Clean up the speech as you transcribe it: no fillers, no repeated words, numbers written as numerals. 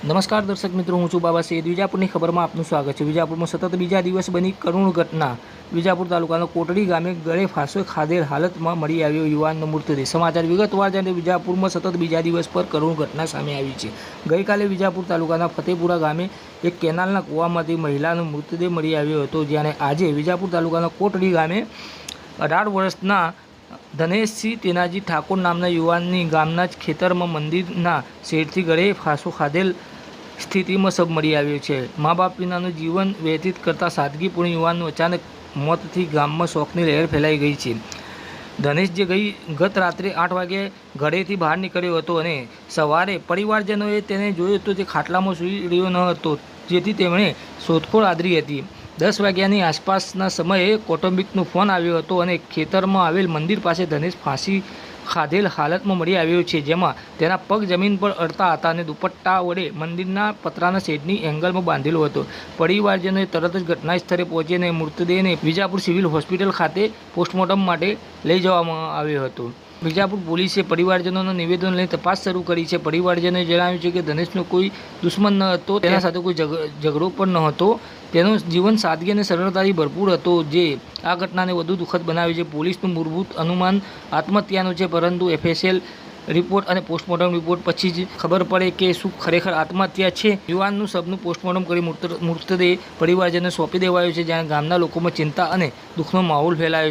નમસ્કાર દર્શક મિત્રો, હું છું બાબા સૈયદ. વિજાપુરની ખબરમાં આપનું સ્વાગત છે. વિજાપુરમાં સતત બીજા દિવસ બની કરુણ ઘટના. વિજાપુર તાલુકાના કોટડી ગામે ગળે ફાંસો ખાધેલ હાલતમાં મળી આવ્યો યુવાનનો મૃતદેહ. સમાચાર વિગતવાર જાણીએ. વિજાપુરમાં સતત બીજા દિવસ પર કરુણ ઘટના સામે આવી છે. ગઈકાલે વિજાપુર તાલુકાના ફતેપુરા ગામે એક કેનાલના કૂવામાંથી મહિલાનો મૃતદેહ મળી આવ્યો હતો, જ્યારે આજે વિજાપુર તાલુકાના કોટડી ગામે 18 વર્ષના ધનેશસિંહ તેનાજી ઠાકોર નામના યુવાનની ગામના જ ખેતરમાં મંદિરના શેડથી ગળે ફાંસો ખાધેલ સ્થિતિમાં શબ મળી આવ્યો છે. મા બાપ વિનાનું જીવન વ્યતીત કરતા સાદગીપૂર્ણ યુવાનનું અચાનક મોતથી ગામમાં શોકની લહેર ફેલાઈ ગઈ છે. ધનેશ જે ગત રાત્રે 8 વાગ્યે ઘરેથી બહાર નીકળ્યો હતો અને સવારે પરિવારજનોએ તેને જોયો તો તે ખાટલામાં સૂઈ રહ્યો ન હતો, જેથી તેમણે શોધખોળ આદરી હતી. 10 વાગ્યાની આસપાસના સમયે કૌટુંબિકનો ફોન આવ્યો હતો અને ખેતરમાં આવેલ મંદિર પાસે ધનેશ ફાંસી ખાધેલ હાલતમાં મળી આવ્યો છે, જેમાં તેના પગ જમીન પર અડતા હતા અને દુપટ્ટા વડે મંદિરના પતરાના શેડની એંગલમાં બાંધેલો હતો. પરિવારજનોએ તરત જ ઘટના સ્થળે પહોંચીને મૃતદેહને વિજાપુર સિવિલ હોસ્પિટલ ખાતે પોસ્ટમોર્ટમ માટે લઈ જવામાં આવ્યો હતો. વિજાપુર પોલીસે પરિવારજનોના નિવેદન લઈને તપાસ શરૂ કરી છે. પરિવારજનોએ જણાવ્યું છે કે ધનેશનો કોઈ દુશ્મન ન હતો, તેના સાથે કોઈ ઝઘડો પણ ન હતો. તેનું જીવન સાદગી અને સરળતાથી ભરપૂર હતો, જે આ ઘટનાને વધુ દુઃખદ બનાવે છે. પોલીસનું મૂળભૂત અનુમાન આત્મહત્યાનું છે, પરંતુ એફએસએલ રિપોર્ટ અને પોસ્ટમોર્ટમ રિપોર્ટ પછી જ ખબર પડે કે શું ખરેખર આત્મહત્યા છે. યુવાનનું શબનું પોસ્ટમોર્ટમ કરી મૃતદેહ પરિવારજનોને સોંપી દેવાયો છે, જ્યાં ગામના લોકોમાં ચિંતા અને દુઃખનો માહોલ ફેલાયો છે.